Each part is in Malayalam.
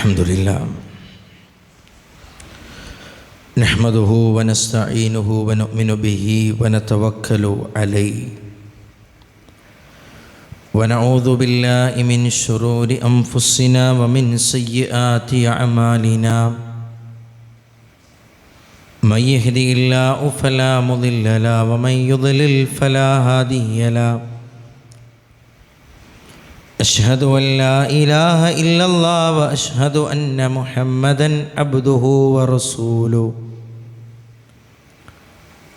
الحمد لله نحمده ونستعينه ونؤمن به ونتوكل عليه ونعوذ بالله من شرور أنفسنا ومن سيئات أعمالنا من يهده الله فلا مضل له ومن يضلل فلا هادي له أشهد أن لا إله إلا الله وأشهد أن محمدًا عبده ورسوله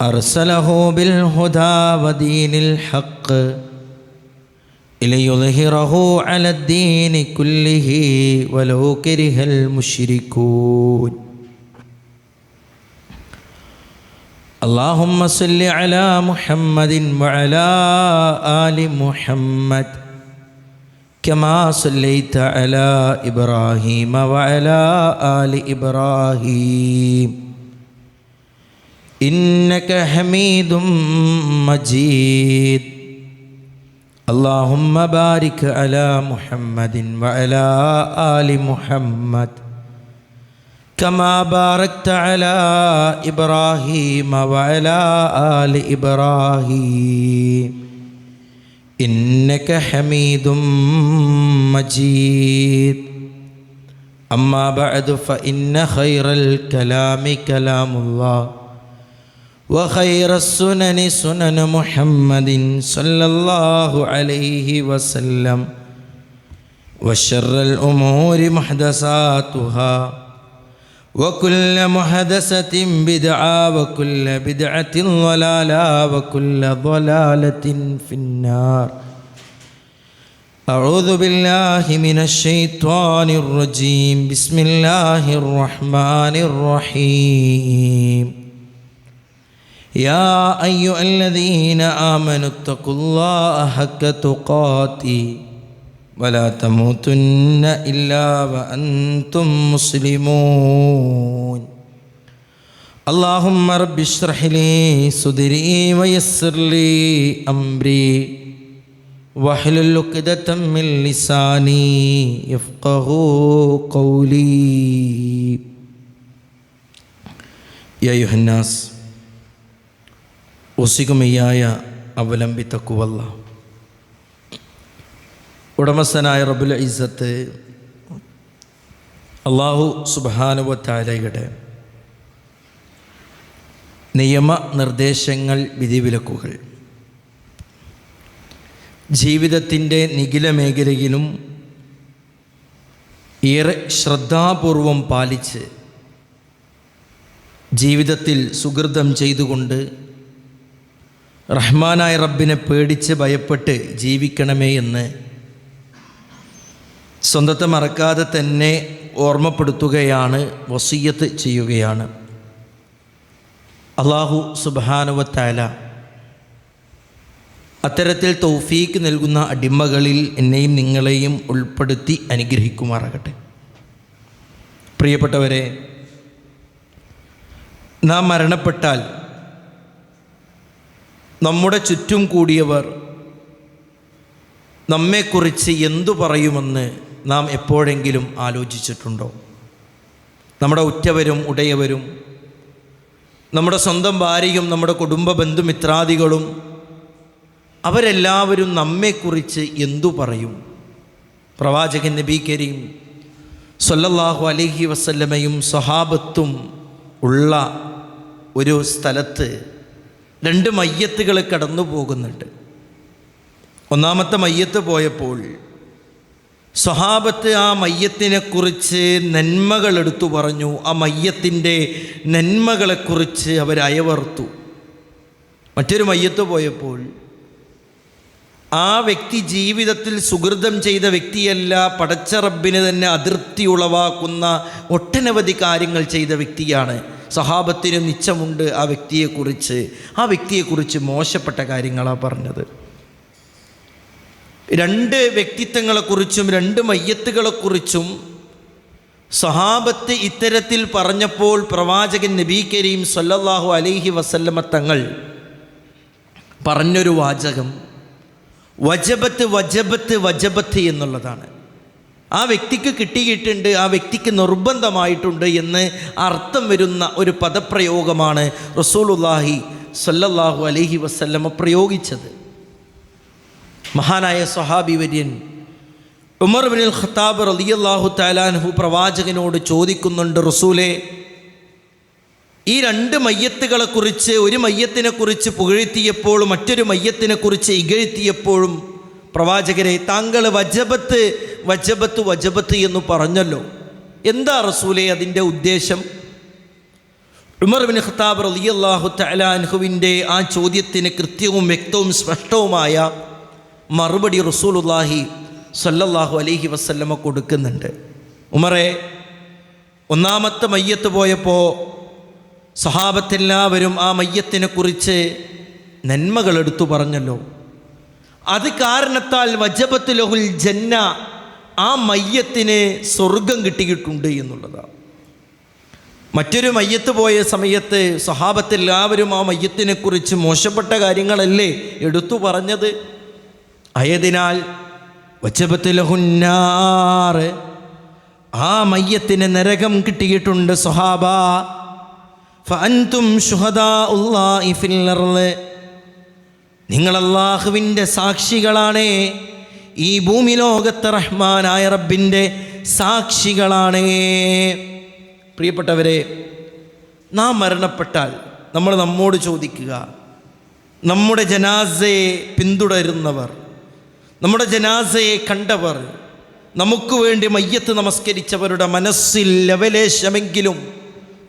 أرسله بالهدى ودين الحق ليظهره على الدين كله ولو كره المشركون اللهم صل على محمد وعلى آل محمد كما صليت على إبراهيم وعلى آل إبراهيم إنك حميد مجيد اللهم بارك على محمد وعلى آل محمد كما باركت على إبراهيم وعلى آل إبراهيم إنك حميد مجيد أما بعد فإن خير الكلام كلام الله وخير السنن سنن محمد صلى الله عليه وسلم وشر الأمور محدثاتها وكل محدثة بدعة وكل بدعة ضلالة وكل ضلالة في النار أعوذ بالله من الشيطان الرجيم بسم الله الرحمن الرحيم يا أيها الذين آمنوا اتقوا الله حق تقاته ولا تموتن إلا وأنتم مسلمون اللهم رب اشرح لي صدري ويسر لي أمري واحلل عقدة من لساني يفقهوا قولي يا أيها الناس أوصيكم إياي أولا بتقوى الله. ഉടമസ്ഥനായ റബ്ബുൽ ഇസ്സത്ത് അല്ലാഹു സുബ്ഹാനഹു വ തആലയുടെ നിയമനിർദ്ദേശങ്ങൾ, വിധിവിലക്കുകൾ ജീവിതത്തിൻ്റെ നിഖില മേഖലയിലും ഏറെ ശ്രദ്ധാപൂർവം പാലിച്ച് ജീവിതത്തിൽ സുകൃതം ചെയ്തുകൊണ്ട് റഹ്മാനായ റബ്ബിനെ പേടിച്ച് ഭയപ്പെട്ട് ജീവിക്കണമേ എന്ന് സ്വന്തത്തെ മറക്കാതെ തന്നെ ഓർമ്മപ്പെടുത്തുകയാണ്, വസിയ്യത്ത് ചെയ്യുകയാണ്. അല്ലാഹു സുബ്ഹാനഹു വ തആല അത്തരത്തിൽ തൗഫീക്ക് നൽകുന്ന അടിമകളിൽ എന്നെയും നിങ്ങളെയും ഉൾപ്പെടുത്തി അനുഗ്രഹിക്കുമാറാകട്ടെ. പ്രിയപ്പെട്ടവരെ, നാം മരണപ്പെട്ടാൽ നമ്മുടെ ചുറ്റും കൂടിയവർ നമ്മെക്കുറിച്ച് എന്തു പറയുമെന്ന് നാം എപ്പോഴെങ്കിലും ആലോചിച്ചിട്ടുണ്ടോ? നമ്മുടെ ഉറ്റവരും ഉടയവരും, നമ്മുടെ സ്വന്തം ഭാര്യയും നമ്മുടെ കുടുംബ ബന്ധുമിത്രാദികളും അവരെല്ലാവരും നമ്മെക്കുറിച്ച് എന്തു പറയും? പ്രവാചകൻ നബി കരീം സ്വല്ലല്ലാഹു അലൈഹി വസല്ലമയും സ്വഹാബത്തും ഉള്ള ഒരു സ്ഥലത്ത് രണ്ട് മയ്യത്തുകൾ കടന്നു പോകുന്നുണ്ട്. ഒന്നാമത്തെ മയ്യത്ത് പോയപ്പോൾ സ്വഹാബത്ത് ആ മയ്യത്തിനെക്കുറിച്ച് നന്മകൾ എടുത്തു പറഞ്ഞു. ആ മയ്യത്തിൻ്റെ നന്മകളെക്കുറിച്ച് അവർ അയവർത്തു. മറ്റൊരു മയ്യത്ത് പോയപ്പോൾ ആ വ്യക്തി ജീവിതത്തിൽ സുകൃതം ചെയ്ത വ്യക്തിയല്ല, പടച്ച റബ്ബിന് തന്നെ അതൃപ്തി ഉളവാക്കുന്ന ഒട്ടനവധി കാര്യങ്ങൾ ചെയ്ത വ്യക്തിയാണ്. സ്വഹാബത്തിന് നിശ്ചയമുണ്ട് ആ വ്യക്തിയെക്കുറിച്ച് മോശപ്പെട്ട കാര്യങ്ങളാണ് പറഞ്ഞത്. രണ്ട് വ്യക്തിത്വങ്ങളെക്കുറിച്ചും രണ്ട് മയ്യത്തുകളെക്കുറിച്ചും സ്വഹാബത്ത് ഇത്തരത്തിൽ പറഞ്ഞപ്പോൾ പ്രവാചകൻ നബി കരീം സ്വല്ലല്ലാഹു അലൈഹി വസല്ലമ തങ്ങൾ പറഞ്ഞൊരു വാചകം വജബത്ത് വജബത്ത് വജബത്ത് എന്നുള്ളതാണ്. ആ വ്യക്തിക്ക് കിട്ടിയിട്ടുണ്ട്, ആ വ്യക്തിക്ക് നിർബന്ധമായിട്ടുണ്ട് എന്ന് അർത്ഥം വരുന്ന ഒരു പദപ്രയോഗമാണ് റസൂലുള്ളാഹി സ്വല്ലല്ലാഹു അലൈഹി വസല്ലമ പ്രയോഗിച്ചത്. മഹാനായ സ്വഹാബി വര്യൻ ഉമർ ഇബ്നുൽ ഖത്താബ് റളിയല്ലാഹു തആല അൻഹു പ്രവാചകനോട് ചോദിക്കുന്നുണ്ട്, റസൂലേ, ഈ രണ്ട് മയ്യത്തുകളെക്കുറിച്ച്, ഒരു മയ്യത്തിനെക്കുറിച്ച് പുകഴ്ത്തിയപ്പോഴും മറ്റൊരു മയ്യത്തിനെക്കുറിച്ച് ഇകഴ്ത്തിയപ്പോഴും പ്രവാചകരെ, താങ്കൾ വജബത്ത് വജബത്ത് വജബത്ത് എന്ന് പറഞ്ഞല്ലോ, എന്താ റസൂലേ അതിൻ്റെ ഉദ്ദേശം? ഉമർ ഇബ്നുൽ ഖത്താബ് റളിയല്ലാഹു തആല അൻഹുവിൻ്റെ ആ ചോദ്യത്തിന് കൃത്യവും വ്യക്തവും സ്പഷ്ടവുമായ മറുപടി റസൂലുള്ളാഹി സ്വല്ലല്ലാഹു അലൈഹി വസല്ലമ കൊടുക്കുന്നുണ്ട്. ഉമറേ, ഒന്നാമത്തെ മയ്യത്ത് പോയപ്പോൾ സഹാബത്തെല്ലാവരും ആ മയ്യത്തിനെക്കുറിച്ച് നന്മകൾ എടുത്തു പറഞ്ഞല്ലോ. അത് കാരണത്താൽ വജബത്ത് ലഹുൽ ജന്ന, ആ മയ്യത്തിന് സ്വർഗം കിട്ടിയിട്ടുണ്ട് എന്നുള്ളതാണ്. മറ്റൊരു മയ്യത്ത് പോയ സമയത്ത് സഹാബത്തെല്ലാവരും ആ മയ്യത്തിനെക്കുറിച്ച് മോശപ്പെട്ട കാര്യങ്ങളല്ലേ എടുത്തു പറഞ്ഞത്. ആയതിനാൽ വജബത്ത് ലഹുന്നാർ, ആ മയ്യത്തിന് നരകം കിട്ടിയിട്ടുണ്ട് സ്വഹാബ. ഫഅൻതും ശുഹദാഉല്ലാഹി ഫിൽ അർള്, നിങ്ങൾ അല്ലാഹുവിൻ്റെ സാക്ഷികളാണ്, ഈ ഭൂമി ലോകത്തെ റഹ്മാനായ റബ്ബിൻ്റെ സാക്ഷികളാണ്. പ്രിയപ്പെട്ടവരെ, നാം മരണപ്പെട്ടാൽ നമ്മൾ നമ്മോട് ചോദിക്കുക, നമ്മുടെ ജനാസയെ പിന്തുടരുന്നവർ, നമ്മുടെ ജനാസയെ കണ്ടവർ, നമുക്ക് വേണ്ടി മയ്യത്ത് നമസ്കരിച്ചവരുടെ മനസ്സിൽ ലവലേശമെങ്കിലും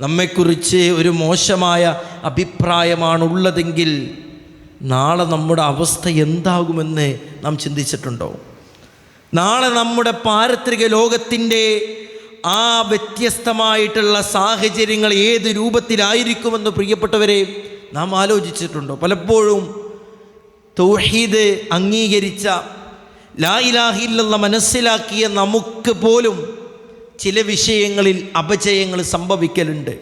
നമ്മെക്കുറിച്ച് ഒരു മോശമായ അഭിപ്രായമാണുള്ളതെങ്കിൽ നാളെ നമ്മുടെ അവസ്ഥ എന്താകുമെന്ന് നാം ചിന്തിച്ചിട്ടുണ്ടോ? നാളെ നമ്മുടെ പാരത്രിക ലോകത്തിൻ്റെ ആ വ്യത്യസ്തമായിട്ടുള്ള സാഹചര്യങ്ങൾ ഏത് രൂപത്തിലായിരിക്കുമെന്ന് പ്രിയപ്പെട്ടവരെ നാം ആലോചിച്ചിട്ടുണ്ടോ? പലപ്പോഴും തൗഹീദ് അംഗീകരിച്ച, ലാ ഇലാഹ ഇല്ലല്ലാഹ് മനസ്സിലാക്കിയ നമുക്ക് പോലും ചില വിഷയങ്ങളിൽ അപജയങ്ങൾ സംഭവിക്കലുണ്ട്.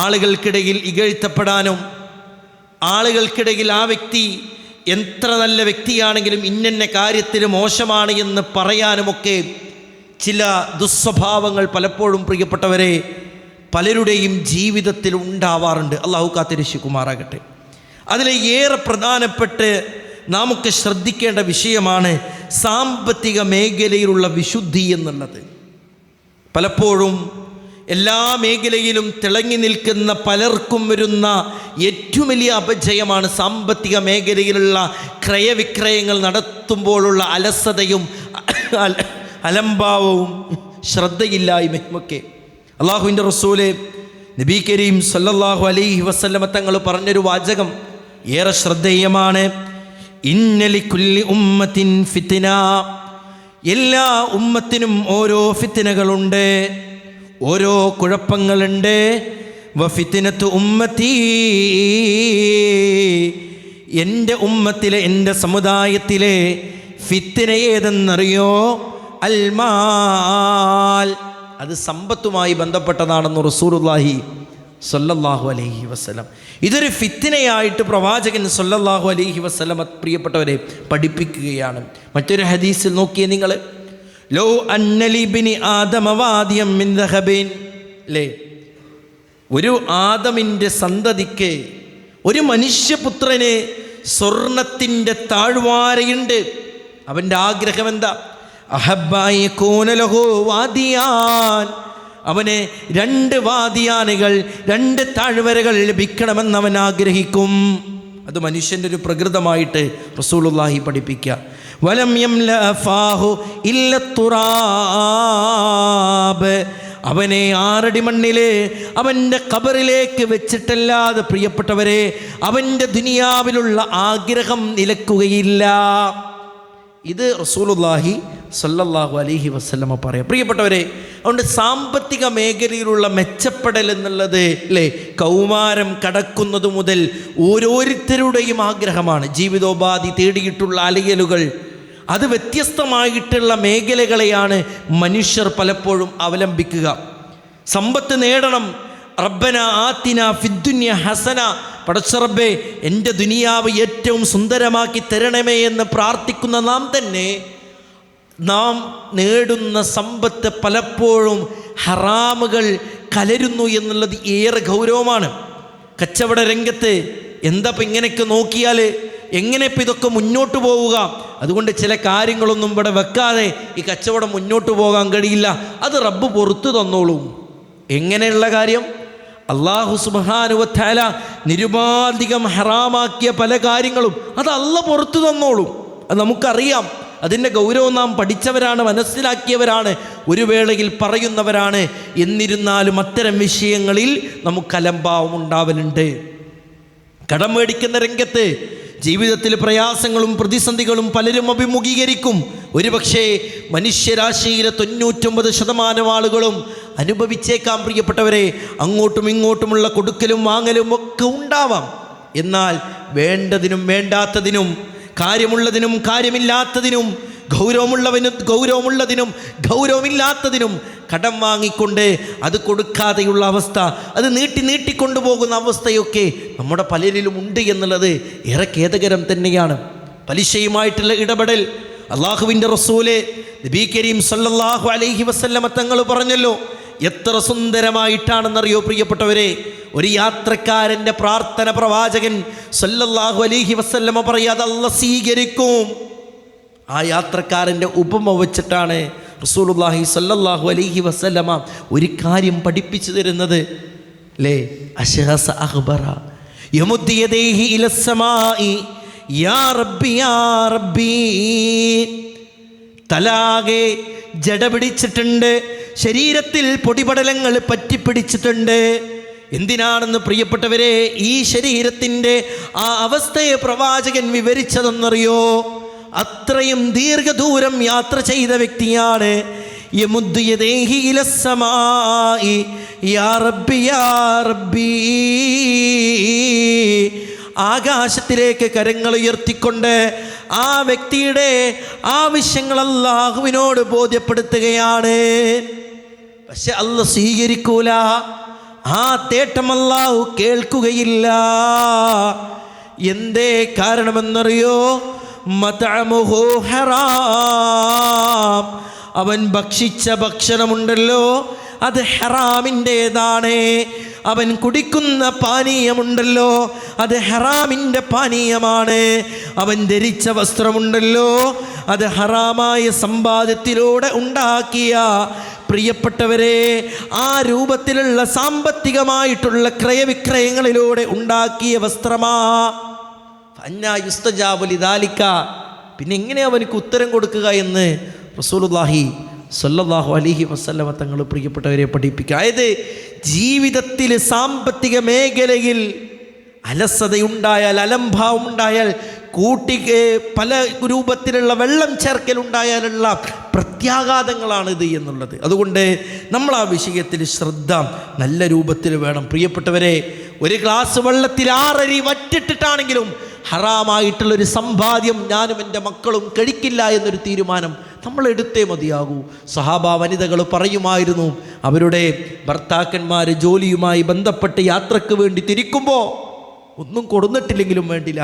ആളുകൾക്കിടയിൽ ഇകഴ്ത്തപ്പെടാനും, ആളുകൾക്കിടയിൽ ആ വ്യക്തി എത്ര നല്ല വ്യക്തിയാണെങ്കിലും ഇന്ന കാര്യത്തിൽ മോശമാണ് എന്ന് പറയാനുമൊക്കെ ചില ദുസ്വഭാവങ്ങൾ പലപ്പോഴും പ്രിയപ്പെട്ടവരെ പലരുടെയും ജീവിതത്തിൽ ഉണ്ടാവാറുണ്ട്. അള്ളാഹു കാത്തിരക്ഷിക്കുമാറാകട്ടെ. അതിലെ ഏറെ പ്രധാനപ്പെട്ട് നാമൊക്കെ ശ്രദ്ധിക്കേണ്ട വിഷയമാണ് സാമ്പത്തിക മേഖലയിലുള്ള വിശുദ്ധി എന്നുള്ളത്. പലപ്പോഴും എല്ലാ മേഖലയിലും തിളങ്ങി നിൽക്കുന്ന പലർക്കും വരുന്ന ഏറ്റവും വലിയ അപജയമാണ് സാമ്പത്തിക മേഖലയിലുള്ള ക്രയവിക്രയങ്ങൾ നടത്തുമ്പോഴുള്ള അലസതയും അലംഭാവവും ശ്രദ്ധയില്ലായ്മയുമൊക്കെ. അള്ളാഹുവിൻ്റെ റസൂല് നബി കരീം സല്ലല്ലാഹു അലൈഹി വസല്ലമ തങ്ങൾ പറഞ്ഞൊരു വാചകം ഏറെ ശ്രദ്ധേയമാണ്. ഇന്ന ലികുല്ലി ഉമ്മത്തിൻ ഫിത്ന, എല്ലാ ഉമ്മത്തിനും ഓരോ ഫിത്നകളുണ്ട്, ഓരോ കുഴപ്പങ്ങളുണ്ട്. വഫിത്നത്തു ഉമ്മത്തി, എൻ്റെ ഉമ്മത്തിലെ, എൻ്റെ സമുദായത്തിലെ ഫിത്ന ഏതെന്നറിയോ? അൽമാൽ, അത് സമ്പത്തുമായി ബന്ധപ്പെട്ടതാണെന്ന് റസൂലുള്ളാഹി സ്വല്ലല്ലാഹു അലൈഹി വസല്ലം. ഇതൊരു ഫിത്നയായിട്ട് പ്രവാചകൻ സ്വല്ലല്ലാഹു അലൈഹി വസല്ലം പ്രിയപ്പെട്ടവരെ പഠിപ്പിക്കുകയാണ്. മറ്റൊരു ഹദീസിൽ നോക്കിയേ നിങ്ങൾ, ലോ അന്നലിബിനി ആദമ വാദിയം മിൻ ദഹബിൻ, അല്ലേ, ഒരു ആദമിൻ്റെ സന്തതിക്ക്, ഒരു മനുഷ്യപുത്രന് സ്വർണത്തിൻ്റെ താഴ്വാരയുണ്ട്. അവൻ്റെ ആഗ്രഹം എന്താ? അഹബ്ബായി കൂനലഹു വാദിയാൻ, അവന് 2 വാദിയാനുകൾ, 2 താഴ്വരകൾ ലഭിക്കണമെന്ന് അവൻ ആഗ്രഹിക്കും. അത് മനുഷ്യൻ്റെ ഒരു പ്രകൃതമായിട്ട് റസൂലുള്ളാഹി പഠിപ്പിക്കുക. വലം യംല ഫാഹു ഇല്ല തുറാബ്, അവനെ 6 അടി മണ്ണിൽ അവൻ്റെ ഖബറിലേക്ക് വെച്ചിട്ടല്ലാതെ പ്രിയപ്പെട്ടവരെ അവൻ്റെ ദുനിയാവിലുള്ള ആഗ്രഹം നിലക്കുകയില്ല. ഇത് റസൂലുള്ളാഹി സല്ലല്ലാഹു അലൈഹി വസല്ലമ പറയാം. പ്രിയപ്പെട്ടവരെ, അതുകൊണ്ട് സാമ്പത്തിക മേഖലയിലുള്ള മെച്ചപ്പെടൽ എന്നുള്ളത്, അല്ലേ, കൗമാരം കടക്കുന്നത് മുതൽ ഓരോരുത്തരുടെയും ആഗ്രഹമാണ്. ജീവിതോപാധി തേടിയിട്ടുള്ള അലയലുകൾ, അത് വ്യത്യസ്തമായിട്ടുള്ള മേഖലകളെയാണ് മനുഷ്യർ പലപ്പോഴും അവലംബിക്കുക. സമ്പത്ത് നേടണം, റബ്ബന ആതിന ഫിദ്ദുനിയ ഹസന, പടച്ച റബ്ബേ എൻ്റെ ദുനിയാവ് ഏറ്റവും സുന്ദരമാക്കി തരണമേ എന്ന് പ്രാർത്ഥിക്കുന്ന നാം തന്നെ നാം നേടുന്ന സമ്പത്ത് പലപ്പോഴും ഹറാമുകൾ കലരുന്നു എന്നുള്ളത് ഏറെ ഗൗരവമാണ്. കച്ചവട രംഗത്ത് എന്താ ഇപ്പം ഇങ്ങനെയൊക്കെ നോക്കിയാൽ എങ്ങനെ ഇപ്പം ഇതൊക്കെ മുന്നോട്ട് പോവുക? അതുകൊണ്ട് ചില കാര്യങ്ങളൊന്നും ഇവിടെ വെക്കാതെ ഈ കച്ചവടം മുന്നോട്ട് പോകാൻ കഴിയില്ല, അത് റബ്ബ് പുറത്തു തന്നോളും. എങ്ങനെയുള്ള കാര്യം? അല്ലാഹു സുബ്ഹാനഹു വ തആല നിരുപാധികം ഹറാമാക്കിയ പല കാര്യങ്ങളും അത് അല്ലാഹ് പുറത്തു തന്നോളും. അത് നമുക്കറിയാം. അതിൻ്റെ ഗൗരവം നാം പഠിച്ചവരാണ്, മനസ്സിലാക്കിയവരാണ്, ഒരു വേളയിൽ പറയുന്നവരാണ്. എന്നിരുന്നാലും അത്തരം വിഷയങ്ങളിൽ നമുക്ക് അലംഭാവം ഉണ്ടാവലുണ്ട്. കടം മേടിക്കുന്ന രംഗത്ത് ജീവിതത്തിൽ പ്രയാസങ്ങളും പ്രതിസന്ധികളും പലരും അഭിമുഖീകരിക്കും. ഒരുപക്ഷേ മനുഷ്യരാശിയിലെ 99% ആളുകളും അനുഭവിച്ചേക്കാം. പ്രിയപ്പെട്ടവരെ, അങ്ങോട്ടും ഇങ്ങോട്ടുമുള്ള കൊടുക്കലും വാങ്ങലും ഒക്കെ ഉണ്ടാവാം. എന്നാൽ വേണ്ടതിനും വേണ്ടാത്തതിനും, കാര്യമുള്ളതിനും കാര്യമില്ലാത്തതിനും, ഗൗരവമുള്ളതിനും ഗൗരവമില്ലാത്തതിനും കടം വാങ്ങിക്കൊണ്ട് അത് കൊടുക്കാതെയുള്ള അവസ്ഥ, അത് നീട്ടിക്കൊണ്ടുപോകുന്ന അവസ്ഥയൊക്കെ നമ്മുടെ പലരിലും ഉണ്ട് എന്നുള്ളത് ഏറെ ഖേദകരം തന്നെയാണ്. പലിശയുമായിട്ടുള്ള ഇടപെടൽ അള്ളാഹുവിൻ്റെ റസൂല് നബി കരീം സല്ലല്ലാഹു അലൈഹി വസല്ലമ തങ്ങൾ പറഞ്ഞല്ലോ, എത്ര സുന്ദരമായിട്ടാണെന്നറിയോ പ്രിയപ്പെട്ടവരെ? ഒരു യാത്രക്കാരൻ്റെ പ്രാർത്ഥന പ്രവാചകൻ സല്ലല്ലാഹു അലൈഹി വസല്ലമ പറയാതെ അല്ലാഹ് സ്വീകരിക്കും. ആ യാത്രക്കാരൻ്റെ ഉപമ വച്ചിട്ടാണ് റസൂലുള്ളാഹി സല്ലല്ലാഹു അലൈഹി വസല്ലമ ഒരു കാര്യം പഠിപ്പിച്ചു തരുന്നത്. അല്ലേ? അശ്ഹസ അഖ്ബറ യമുദ്ദി യദൈഹി ഇലസ്സമാഇ യാ റബ്ബി യാ റബ്ബി. തലാകെ ജട പിടിച്ചിട്ടുണ്ട്, ശരീരത്തിൽ പൊടിപടലങ്ങൾ പറ്റിപ്പിടിച്ചിട്ടുണ്ട്. എന്തിനാണെന്ന് പ്രിയപ്പെട്ടവരെ ഈ ശരീരത്തിൻ്റെ ആ അവസ്ഥയെ പ്രവാചകൻ വിവരിച്ചതെന്നറിയോ? അത്രയും ദീർഘദൂരം യാത്ര ചെയ്ത വ്യക്തിയാണ്. യമുദ്ദു യദൈഹി ഇലസ്സമാഇ യാ റബ്ബി യാ റബ്ബി. ആകാശത്തിലേക്ക് കരങ്ങൾ ഉയർത്തിക്കൊണ്ട് ആ വ്യക്തിയുടെ ആവശ്യങ്ങൾ അല്ലാഹുവിനോട് ബോധ്യപ്പെടുത്തുകയാണ്. പക്ഷെ അല്ലാഹ് സ്വീകരിക്കൂല. ആ തേട്ടം അല്ലാഹു കേൾക്കുകയില്ല. എന്തേ കാരണമെന്നറിയോ? മതഅമുഹു ഹറാം. അവൻ ഭക്ഷിച്ച ഭക്ഷണമുണ്ടല്ലോ അത് ഹറാമിൻ്റേതാണ്. അവൻ കുടിക്കുന്ന പാനീയമുണ്ടല്ലോ അത് ഹറാമിൻ്റെ പാനീയമാണ്. അവൻ ധരിച്ച വസ്ത്രമുണ്ടല്ലോ അത് ഹറാമായ സമ്പാദ്യത്തിലൂടെ ഉണ്ടാക്കിയ, പ്രിയപ്പെട്ടവരെ, ആ രൂപത്തിലുള്ള സാമ്പത്തികമായിട്ടുള്ള ക്രയവിക്രയങ്ങളിലൂടെ ഉണ്ടാക്കിയ വസ്ത്രമാ. അന്നാ യുസ്തജാബു ലിദാലിക. പിന്നെ എങ്ങനെ അവനക്ക് ഉത്തരം കൊടുക്കുക എന്ന് റസൂലുള്ളാഹി സ്വല്ലല്ലാഹു അലൈഹി വസല്ലമ തങ്ങൾ പ്രിയപ്പെട്ടവരെ പഠിപ്പിക്കുക. അതായത് ജീവിതത്തിൽ സാമ്പത്തിക മേഖലയിൽ അലസതയുണ്ടായാൽ, അലംഭാവം ഉണ്ടായാൽ, പല രൂപത്തിലുള്ള വെള്ളം ചേർക്കലുണ്ടായാലുള്ള പ്രത്യാഘാതങ്ങളാണിത് എന്നുള്ളത്. അതുകൊണ്ട് നമ്മൾ ആ വിഷയത്തിൽ ശ്രദ്ധ നല്ല രൂപത്തിൽ വേണം. പ്രിയപ്പെട്ടവരെ, ഒരു ഗ്ലാസ് വെള്ളത്തിൽ 6 അരി വറ്റിട്ടിട്ടാണെങ്കിലും ഹറാമായിട്ടുള്ളൊരു സമ്പാദ്യം ഞാനും എൻ്റെ മക്കളും കഴിക്കില്ല എന്നൊരു തീരുമാനം നമ്മൾ എടുത്തേ മതിയാകൂ. സഹാബാ വനിതകൾ പറയുമായിരുന്നു, അവരുടെ ഭർത്താക്കന്മാർ ജോലിയുമായി ബന്ധപ്പെട്ട് യാത്രക്ക് വേണ്ടി തിരിക്കുമ്പോൾ ഒന്നും കൊടുന്നിട്ടില്ലെങ്കിലും വേണ്ടില്ല,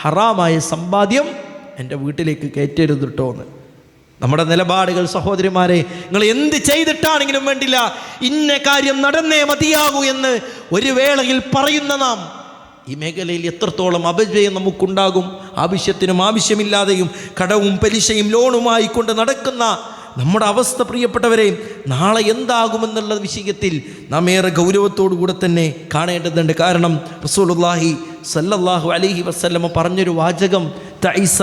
ഹറാമായ സമ്പാദ്യം എൻ്റെ വീട്ടിലേക്ക് കയറ്റരുത് കേട്ടോ എന്ന്. നമ്മുടെ നിലപാടുകൾ സഹോദരിമാരെ, നിങ്ങൾ എന്ത് ചെയ്തിട്ടാണെങ്കിലും വേണ്ടില്ല, ഇന്ന കാര്യം നടന്നേ മതിയാകൂ എന്ന് ഒരു വേളയിൽ പറയുന്ന നാം ഈ മേഖലയിൽ എത്രത്തോളം അപജയം നമുക്കുണ്ടാകും? ആവശ്യത്തിനും ആവശ്യമില്ലാതെയും കടവും പലിശയും ലോണുമായി കൊണ്ട് നടക്കുന്ന നമ്മുടെ അവസ്ഥ പ്രിയപ്പെട്ടവരെ നാളെ എന്താകുമെന്നുള്ള വിഷയത്തിൽ നാം ഏറെ ഗൗരവത്തോടു കൂടെ തന്നെ കാണേണ്ടതുണ്ട്. കാരണം റസൂലുള്ളാഹി സല്ലല്ലാഹു അലൈഹി വസല്ലമ പറഞ്ഞൊരു വാചകം, തഈസ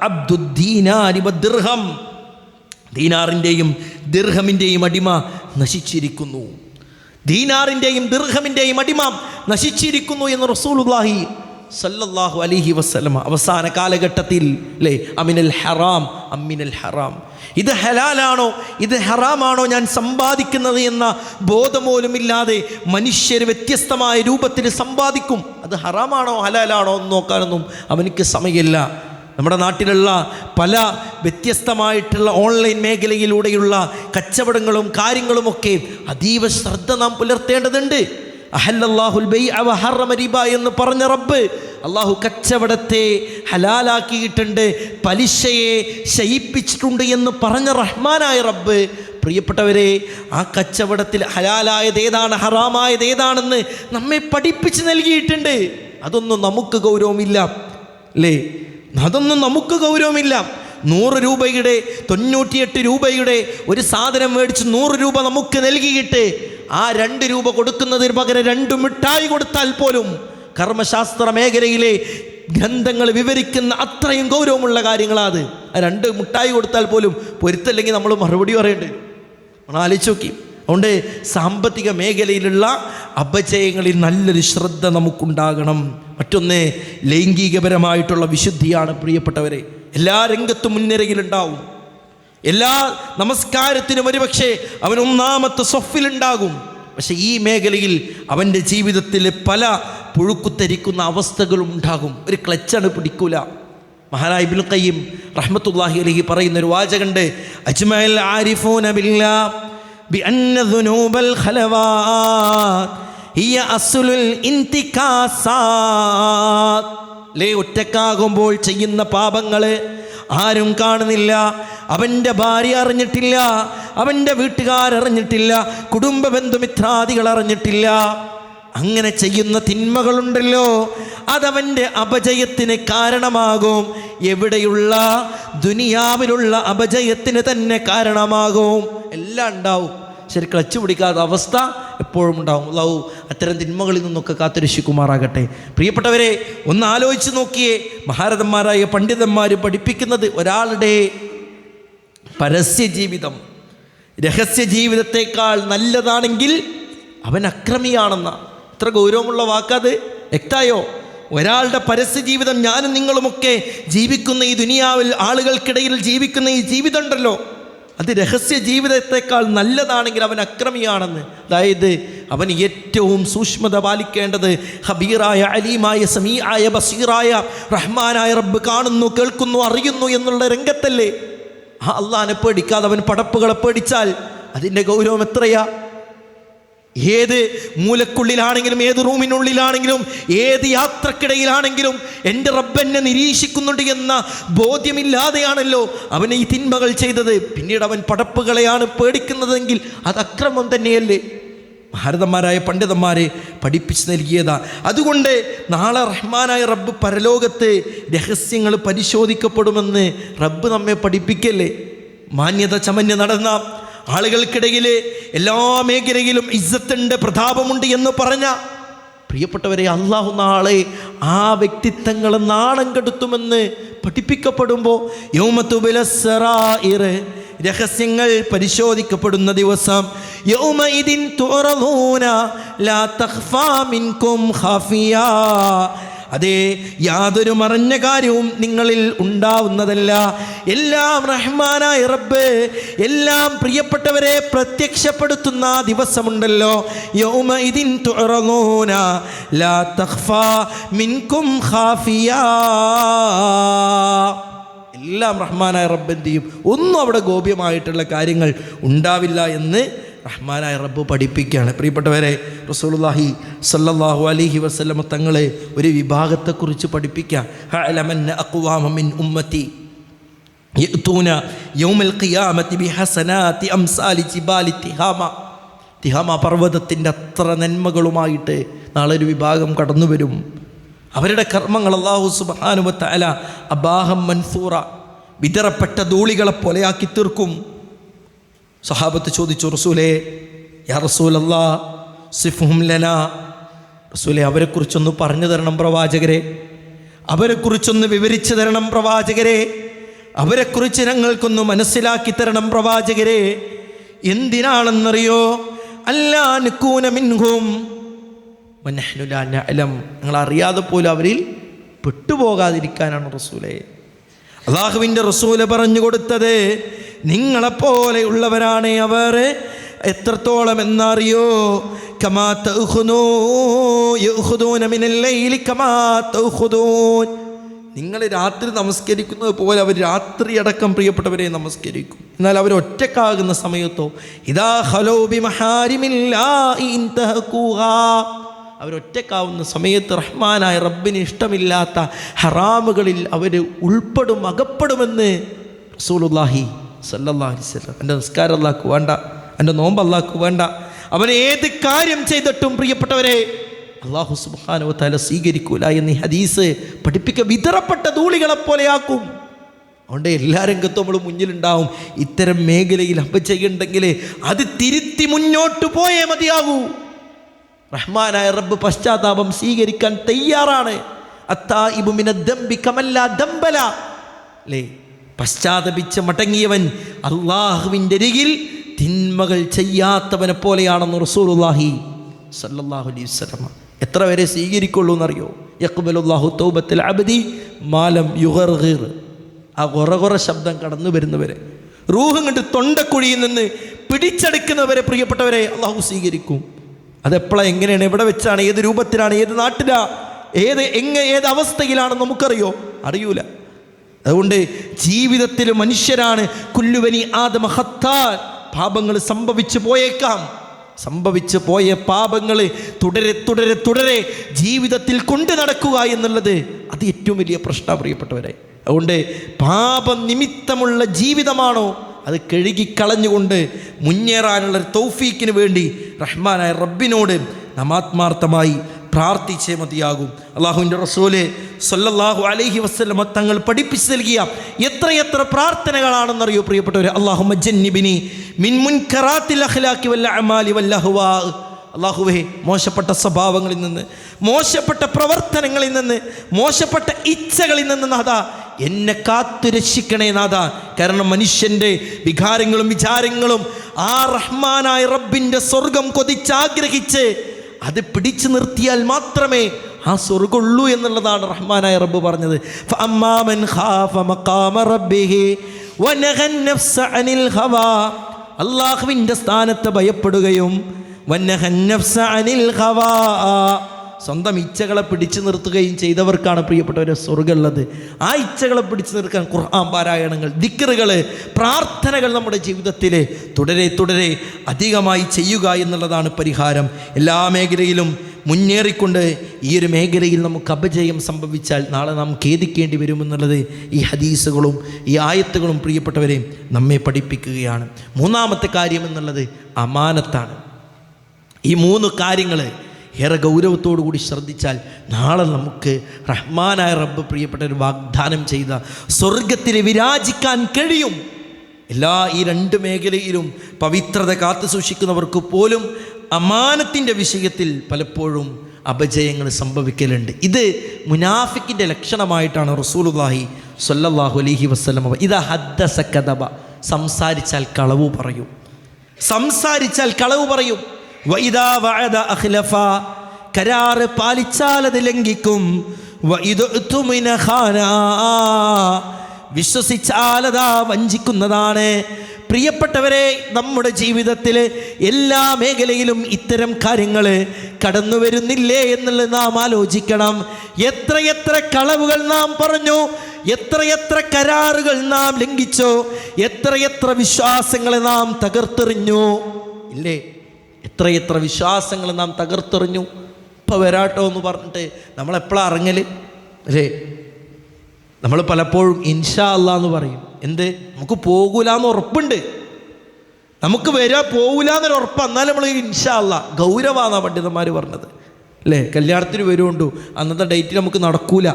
അബ്ദുദ്ദീനാരി വദ്ദിർഹം. ദീനാറിൻ്റെയും ദിർഹമിൻ്റെയും അടിമ നശിച്ചിരിക്കുന്നു. ദീനാറിൻ്റെയും ദിർഹമിൻ്റെയും അടിമ നശിച്ചിരിക്കുന്നു എന്ന് റസൂലുള്ളാഹി സല്ലല്ലാഹു അലൈഹി വസല്ലമ അവസാന കാലഘട്ടത്തിൽ അല്ലേ, അമിനൽ ഹറാം അമിനൽ ഹറാം, ഇത് ഹലാലാണോ ഇത് ഹറാമാണോ ഞാൻ സമ്പാദിക്കുന്നത് എന്ന ബോധം പോലുമില്ലാതെ മനുഷ്യർ വ്യത്യസ്തമായ രൂപത്തിൽ സമ്പാദിക്കും. അത് ഹറാമാണോ ഹലാലാണോ എന്ന് നോക്കാനൊന്നും അവനിക്ക് സമയമില്ല. നമ്മുടെ നാട്ടിലുള്ള പല വ്യത്യസ്തമായിട്ടുള്ള ഓൺലൈൻ മേഖലയിലൂടെയുള്ള കച്ചവടങ്ങളും കാര്യങ്ങളുമൊക്കെ അതീവ ശ്രദ്ധ നാം പുലർത്തേണ്ടതുണ്ട്. അഹല്ലല്ലാഹുൽ ബൈഅ വഹറമ റിബ എന്ന് പറഞ്ഞ റബ്ബ് അള്ളാഹു കച്ചവടത്തെ ഹലാലാക്കിയിട്ടുണ്ട്, പലിശയെ ശയിപ്പിച്ചിട്ടുണ്ട് എന്ന് പറഞ്ഞ റഹ്മാനായ റബ്ബ്, പ്രിയപ്പെട്ടവരെ, ആ കച്ചവടത്തിൽ ഹലാലായതേതാണ് ഹറാമായതേതാണെന്ന് നമ്മെ പഠിപ്പിച്ച് നൽകിയിട്ടുണ്ട്. അതൊന്നും നമുക്ക് ഗൗരവമില്ല അല്ലേ? അതൊന്നും നമുക്ക് ഗൗരവമില്ല. 100 രൂപയുടെ 98 രൂപയുടെ ഒരു സാധനം മേടിച്ച് 100 രൂപ നമുക്ക് നൽകിയിട്ട് ആ 2 രൂപ കൊടുക്കുന്നതിന് പകരം 2 മിഠായി കൊടുത്താൽ പോലും കർമ്മശാസ്ത്ര മേഖലയിലെ ഗ്രന്ഥങ്ങൾ വിവരിക്കുന്ന അത്രയും ഗൗരവമുള്ള കാര്യങ്ങളാണ്. ആ 2 മിഠായി കൊടുത്താൽ പോലും പൊരുത്തല്ലെങ്കിൽ നമ്മൾ മറുപടി പറയേണ്ടി വരും. നമ്മൾ ആലോചിച്ച് നോക്കി. അതുകൊണ്ട് സാമ്പത്തിക മേഖലയിലുള്ള അപജയങ്ങളിൽ നല്ലൊരു ശ്രദ്ധ നമുക്കുണ്ടാകണം. മറ്റൊന്ന് ലൈംഗികപരമായിട്ടുള്ള വിശുദ്ധിയാണ്. പ്രിയപ്പെട്ടവരെ, എല്ലാ രംഗത്തും മുൻനിരയിലുണ്ടാവും. എല്ലാ നമസ്കാരത്തിനും ഒരുപക്ഷെ അവൻ ഒന്നാമത്തെ സൊഫിലുണ്ടാകും. പക്ഷെ ഈ മേഖലയിൽ അവൻ്റെ ജീവിതത്തിൽ പല പുഴുക്കുത്തരിക്കുന്ന അവസ്ഥകളും ഉണ്ടാകും. ഒരു ക്ലച്ചാണ് പിടിക്കൂല. മഹാനായ ഇബ്നുൽ ഖയ്യിം റഹ്മത്തുള്ളാഹി അലൈഹി പറയുന്നൊരു വാചകമുണ്ട്, അജ്മഅൽ ആരിഫൂന ബില്ലാഹ് ബിഅന്ന ദുനൂബൽ ഖലവാത് ഹിയ അസ്ലുൽ ഇന്തികാസാത്. ഒറ്റക്കാകുമ്പോൾ ചെയ്യുന്ന പാപങ്ങൾ ആരും കാണുന്നില്ല. അവൻ്റെ ഭാര്യ അറിഞ്ഞിട്ടില്ല, അവൻ്റെ വീട്ടുകാരറിഞ്ഞിട്ടില്ല, കുടുംബ ബന്ധുമിത്രാദികൾ അറിഞ്ഞിട്ടില്ല. അങ്ങനെ ചെയ്യുന്ന തിന്മകളുണ്ടല്ലോ, അതവൻ്റെ അപജയത്തിന് കാരണമാകും. എവിടെയുള്ള ദുനിയാവിലുള്ള അപജയത്തിന് തന്നെ കാരണമാകും. എല്ലാം ഉണ്ടാവും. ശരി, ക്ലച്ച് പിടിക്കാത്ത അവസ്ഥ എപ്പോഴും ഉണ്ടാവും. അല്ലാഹു അത്തരം തിന്മകളിൽ നിന്നൊക്കെ കാത്തുരക്ഷിക്കുമാറാകട്ടെ. പ്രിയപ്പെട്ടവരെ, ഒന്ന് ആലോചിച്ച് നോക്കിയേ. മഹാരഥന്മാരായ പണ്ഡിതന്മാർ പഠിപ്പിക്കുന്നത് ഒരാളുടെ പരസ്യ ജീവിതം രഹസ്യ ജീവിതത്തെക്കാൾ നല്ലതാണെങ്കിൽ അവൻ അക്രമിയാണെന്ന. ഇത്ര ഗൗരവമുള്ള വാക്കത് വ്യക്തമായോ? ഒരാളുടെ പരസ്യ ജീവിതം, ഞാനും നിങ്ങളുമൊക്കെ ജീവിക്കുന്ന ഈ ദുനിയാവിൽ ആളുകൾക്കിടയിൽ ജീവിക്കുന്ന ഈ ജീവിതം ഉണ്ടല്ലോ, അത് രഹസ്യ ജീവിതത്തെക്കാൾ നല്ലതാണെങ്കിൽ അവൻ അക്രമിയാണെന്ന്. അതായത് അവൻ ഏറ്റവും സൂക്ഷ്മത പാലിക്കേണ്ടത് ഹബീറായ അലീമായ സമീആയ ബസീറായ റഹ്മാനായ റബ്ബ് കാണുന്നു, കേൾക്കുന്നു, അറിയുന്നു എന്നുള്ള രംഗത്തല്ലേ. ആ അള്ളാഹിനെ പേടിക്കാതെ അവൻ പടപ്പുകളെ പേടിച്ചാൽ അതിൻ്റെ ഗൗരവം എത്രയാ? ഏത് മൂലക്കുള്ളിലാണെങ്കിലും, ഏത് റൂമിനുള്ളിലാണെങ്കിലും, ഏത് യാത്രക്കിടയിലാണെങ്കിലും എൻ്റെ റബ്ബെന്നെ നിരീക്ഷിക്കുന്നുണ്ട് എന്ന ബോധ്യമില്ലാതെയാണല്ലോ അവൻ ഈ തിന്മകൾ ചെയ്തത്. പിന്നീട് അവൻ പടപ്പുകളെയാണ് പേടിക്കുന്നതെങ്കിൽ അത് അക്രമം തന്നെയല്ലേ? ഭാരതന്മാരായ പണ്ഡിതന്മാരെ പഠിപ്പിച്ച് നൽകിയതാ. അതുകൊണ്ട് നാളെ റഹ്മാനായ റബ്ബ് പരലോകത്ത് രഹസ്യങ്ങൾ പരിശോധിക്കപ്പെടുമെന്ന് റബ്ബ് നമ്മെ പഠിപ്പിക്കല്ലേ. മാന്യത ചമഞ്ഞ് നടന്ന ആളുകൾക്കിടയിൽ എല്ലാ മേഖലയിലും ഇസ്സത്തുണ്ട്, പ്രതാപമുണ്ട് എന്ന് പറഞ്ഞ പ്രിയപ്പെട്ടവരെ, അള്ളാഹു നാളെ ആ വ്യക്തിത്വങ്ങൾ നാണം കെടുത്തുമെന്ന് പഠിപ്പിക്കപ്പെടുമ്പോൾ യൗമതുബിലസ്സറായിർ, രഹസ്യങ്ങൾ പരിശോധിക്കപ്പെടുന്ന ദിവസം, യൗമഇദിൻ തുറദൂന ലാ തഖ്ഫാ മിൻകും ഖാഫിയാ, അതേ, യാതൊരു മറഞ്ഞ കാര്യവും നിങ്ങളിൽ ഉണ്ടാവുന്നതല്ല. എല്ലാം റഹ്മാനായ റബ്ബ് എല്ലാം പ്രിയപ്പെട്ടവരെ പ്രത്യക്ഷപ്പെടുത്തുന്ന ദിവസമുണ്ടല്ലോ, യൗമഇദിൻ തുറദൂന ലാ തഖ്ഫാ മിൻകും ഖാഫിയാ. എല്ലാം റഹ്മാനായ റബ്ബ് എന്ത് ചെയ്യും? ഒന്നും അവിടെ ഗോപ്യമായിട്ടുള്ള കാര്യങ്ങൾ ഉണ്ടാവില്ല എന്ന് റഹ്മാനായ റബ്ബ് പഠിപ്പിക്കുകയാണ്. പ്രിയപ്പെട്ടവരെ, റസൂലുള്ളാഹി സ്വല്ലല്ലാഹു അലൈഹി വസല്ലം തങ്ങളെ ഒരു വിഭാഗത്തെക്കുറിച്ച് പഠിപ്പിക്കുക. അഅലമന്ന അഖ്വാമ മിൻ ഉമ്മത്തി യഅ്തൂന യൗമൽ ഖിയാമത്തി ബിഹസനാതി അംസാലി ജിബാലി തിഹാമ. തിഹാമ പർവ്വതത്തിൻ്റെ അത്ര നന്മകളുമായിട്ട് നാളെ ഒരു വിഭാഗം കടന്നു വരും. അവരുടെ കർമ്മങ്ങൾ അല്ലാഹു സുബ്ഹാനഹു വ തആല അബാഹം മൻസൂറ, വിതറപ്പെട്ട ധൂളികളെപ്പോലെയാക്കി തീർക്കും. സഹാബത്ത് ചോദിച്ചു, റസൂലേ, യാ റസൂലല്ലാഹ് സിഫ്ഹും ലനാ, റസൂലേ അവരെക്കുറിച്ചൊന്ന് പറഞ്ഞു തരണം പ്രവാചകരെ, അവരെക്കുറിച്ചൊന്ന് വിവരിച്ചു തരണം പ്രവാചകരെ, അവരെക്കുറിച്ച് ഞങ്ങൾക്കൊന്ന് മനസ്സിലാക്കി തരണം പ്രവാചകരെ. എന്തിനാണെന്നറിയോ? അല്ലാ നകൂന മിൻഹും വനഹ്നു ലാ നഅലം, ഞങ്ങൾ അറിയാതെ പോലും അവരിൽ പെട്ടുപോകാതിരിക്കാനാണ് റസൂലേ. അല്ലാഹുവിൻ്റെ റസൂല് പറഞ്ഞു കൊടുത്തത്, നിങ്ങളെപ്പോലെയുള്ളവരാണ് അവർ. എത്രത്തോളം എന്നറിയോ? കമാ തഅഖുദൂന മിനൽ ലൈലി കമാ തഅഖുദൂൻ, നിങ്ങൾ രാത്രി നമസ്കരിക്കുന്നത് പോലെ അവർ രാത്രിയടക്കം പ്രിയപ്പെട്ടവരെ നമസ്കരിക്കും. എന്നാൽ അവർ ഒറ്റക്കാകുന്ന സമയത്തോ ഇദാ ഖലൂ ബിമഹാരിമില്ലാഹി ഇൻതഹഖൂഹാ, അവരൊറ്റക്കാവുന്ന സമയത്ത് റഹ്മാനായ റബ്ബിന് ഇഷ്ടമില്ലാത്ത ഹറാമുകളിൽ അവർ ഉൾപ്പെടും, അകപ്പെടുമെന്ന് റസൂലുള്ളാഹി സ്വല്ലല്ലാഹു അലൈഹി വസല്ലം. എൻ്റെ നിസ്കാരം അല്ലാഹ്ക്ക് വേണ്ട, എൻ്റെ നോമ്പ് അല്ലാഹ്ക്ക് വേണ്ട, അവൻ ഏത് കാര്യം ചെയ്തിട്ടും പ്രിയപ്പെട്ടവരെ അല്ലാഹു സുബ്ഹാനഹു വ തആല സ്വീകരിക്കൂല എന്ന് ഈ ഹദീസ് പഠിപ്പിക്കുക. വിതറപ്പെട്ട ധൂളികളെപ്പോലെയാക്കും. അതുകൊണ്ട് എല്ലാ രംഗത്തും നമ്മൾ മുന്നിലുണ്ടാവും. ഇത്തരം മേഖലയിൽ അപചയുണ്ടെങ്കിൽ അത് തിരുത്തി മുന്നോട്ട് പോയേ മതിയാകൂ. റഹ്മാനായ റബ്ബ് പശ്ചാത്താപം സ്വീകരിക്കാൻ തയ്യാറാണ്. അത്തായിബു മിനദ്ദംബി കമല്ലാ ദംബല, അല്ലേ? പശ്ചാത്തപിച്ച് മടങ്ങിയവൻ അള്ളാഹുവിൻ്റെ അരികിൽ തിന്മകൾ ചെയ്യാത്തവനെ പോലെയാണെന്ന് റസൂലുള്ളാഹി സ്വല്ലല്ലാഹു അലൈഹി വസല്ലം. എത്ര വരെ സ്വീകരിക്കുള്ളൂ എന്നറിയോ? യഖ്ബലുല്ലാഹു തൗബത്തൽ അബ്ദി മാലം യുഗർഗിർ. ആ ഗൊറഗൊറ ശബ്ദം കടന്നു വരുന്നവരെ, റൂഹ് കണ്ട് തൊണ്ടക്കുഴിയിൽ നിന്ന് പിടിച്ചെടുക്കുന്നവരെ പ്രിയപ്പെട്ടവരെ അള്ളാഹു സ്വീകരിക്കും. അതെപ്പോഴാണ്, എങ്ങനെയാണ്, എവിടെ വെച്ചാണ്, ഏത് രൂപത്തിലാണ്, ഏത് നാട്ടിലാണ്, ഏത് അവസ്ഥയിലാണെന്ന് നമുക്കറിയോ? അറിയൂല. അതുകൊണ്ട് ജീവിതത്തിൽ മനുഷ്യരാണ്. കുല്ലുബനി ആദമ ഖത്താൻ, പാപങ്ങൾ സംഭവിച്ചു പോയേക്കാം. സംഭവിച്ചു പോയ പാപങ്ങൾ തുടരെ തുടരെ തുടരെ ജീവിതത്തിൽ കൊണ്ടു നടക്കുക എന്നുള്ളത് അത് ഏറ്റവും വലിയ പ്രശ്നം പ്രിയപ്പെട്ടവരെ. അതുകൊണ്ട് പാപം നിമിത്തമുള്ള ജീവിതമാണോ അത് കഴുകിക്കളഞ്ഞുകൊണ്ട് മുന്നേറാനുള്ള തൗഫീക്കിന് വേണ്ടി റഹ്മാനായ റബ്ബിനോട് നാം ആത്മാർത്ഥമായി പ്രാർത്ഥിച്ചേ മതിയാകും. അള്ളാഹുവിൻ്റെ റസൂല് സ്വല്ലല്ലാഹു അലൈഹി വസല്ലം തങ്ങൾ പഠിപ്പിച്ചു നൽകിയ എത്രയെത്ര പ്രാർത്ഥനകളാണെന്നറിയോ പ്രിയപ്പെട്ടവരെ? അല്ലാഹുമ്മ ജന്നിബിനി മിൻ മുൻകറാത്തിൽ അഖ്ലാഖി വൽ അഅമാലി വൽ അഹ്വാ. അല്ലാഹുവേ, മോശപ്പെട്ട സ്വഭാവങ്ങളിൽ നിന്ന്, മോശപ്പെട്ട പ്രവർത്തനങ്ങളിൽ നിന്ന്, മോശപ്പെട്ട ഇച്ഛകളിൽ നിന്ന് നാഥാ എന്നെ കാത്തു രക്ഷിക്കണേ നാഥാ. കാരണം മനുഷ്യൻ്റെ വികാരങ്ങളും വിചാരങ്ങളും ആ റഹ്മാനായ റബ്ബിൻ്റെ സ്വർഗം കൊതിച്ചാഗ്രഹിച്ച് അത് പിടിച്ചു നിർത്തിയാൽ മാത്രമേ ആ സ്വർഗമുള്ളൂ എന്നുള്ളതാണ് റഹ്മാനായ റബ്ബ് പറഞ്ഞത്. ഫഅമ്മാ മൻ ഖാഫ മഖാമ റബ്ബിഹി വനഹൻ നഫ്സ അനിൽ ഹവാ. അല്ലാഹുവിൻ്റെ സ്ഥാനത്തെ ഭയപ്പെടുകയും വനഹൻ നഫ്സ അനിൽ ഹവാ, സ്വന്തം ഇച്ഛകളെ പിടിച്ചു നിർത്തുകയും ചെയ്തവർക്കാണ് പ്രിയപ്പെട്ടവരെ സ്വർഗ്ഗമുള്ളത്. ആ ഇച്ഛകളെ പിടിച്ചു നിർത്താൻ ഖുർആൻ പാരായണങ്ങൾ, ദിക്റുകൾ, പ്രാർത്ഥനകൾ നമ്മുടെ ജീവിതത്തിൽ തുടരെ തുടരെ അധികമായി ചെയ്യുക എന്നുള്ളതാണ് പരിഹാരം. എല്ലാ മേഖലയിലും മുന്നേറിക്കൊണ്ട് ഈ ഒരു മേഖലയിൽ നമുക്ക് അപജയം സംഭവിച്ചാൽ നാളെ നാം ഖേദിക്കേണ്ടി വരുമെന്നുള്ളത് ഈ ഹദീസുകളും ഈ ആയത്തുകളും പ്രിയപ്പെട്ടവരെ നമ്മെ പഠിപ്പിക്കുകയാണ്. മൂന്നാമത്തെ കാര്യം എന്നുള്ളത് അമാനത്താണ്. ഈ മൂന്ന് കാര്യങ്ങൾ ഏറെ ഗൗരവത്തോടു കൂടി ശ്രദ്ധിച്ചാൽ നാളെ നമുക്ക് റഹ്മാനായ റബ്ബ് പ്രിയപ്പെട്ടവർ വാഗ്ദാനം ചെയ്ത സ്വർഗത്തിൽ വിരാജിക്കാൻ കഴിയും. ഈ രണ്ട് മേഖലയിലും പവിത്രത കാത്തു സൂക്ഷിക്കുന്നവർക്ക് പോലും അമാനത്തിൻ്റെ വിഷയത്തിൽ പലപ്പോഴും അപജയങ്ങൾ സംഭവിക്കലുണ്ട്. ഇത് മുനാഫിക്കിൻ്റെ ലക്ഷണമായിട്ടാണ് റസൂലുള്ളാഹി സ്വല്ലല്ലാഹു അലൈഹി വസല്ലം ഇദാ ഹദ്ദസ കദബ, സംസാരിച്ചാൽ കളവ് പറയും, സംസാരിച്ചാൽ കളവ് പറയും. വഇദാ വഅദ അഖ്ലഫ, കരാറ് പാലിച്ചാൽ അത് ലംഘിക്കും. വഇദ ഉതുമിന ഖാനാ, വിശ്വസിച്ചാൽ അതാ വഞ്ചിക്കുന്നതാണ്. പ്രിയപ്പെട്ടവരെ, നമ്മുടെ ജീവിതത്തിൽ എല്ലാ മേഖലയിലും ഇത്തരം കാര്യങ്ങൾ കടന്നു വരുന്നില്ലേ എന്നുള്ളത് നാം ആലോചിക്കണം. എത്രയെത്ര കളവുകൾ നാം പറഞ്ഞു, എത്രയെത്ര കരാറുകൾ നാം ലംഘിച്ചു, എത്രയെത്ര വിശ്വാസങ്ങളെ നാം തകർത്തെറിഞ്ഞു ഇല്ലേ? എത്രയെത്ര വിശ്വാസങ്ങൾ നാം തകർത്തെറിഞ്ഞു. ഇപ്പം വരാട്ടോ എന്ന് പറഞ്ഞിട്ട് നമ്മളെപ്പോഴാണ് ഇറങ്ങൽ അല്ലേ? നമ്മൾ പലപ്പോഴും ഇൻഷാ അല്ലാ എന്ന് പറയും. എന്ത്? നമുക്ക് പോകൂലെന്ന് ഉറപ്പുണ്ട്, നമുക്ക് പോകൂല എന്നൊരു ഉറപ്പ്. എന്നാലും നമ്മൾ ഇൻഷാ അല്ലാ, ഗൗരവമാണ് പണ്ഡിതന്മാർ പറഞ്ഞത് അല്ലേ? കല്യാണത്തിന് വരുമുണ്ടു, അന്നത്തെ ഡേറ്റിൽ നമുക്ക് നടക്കൂല,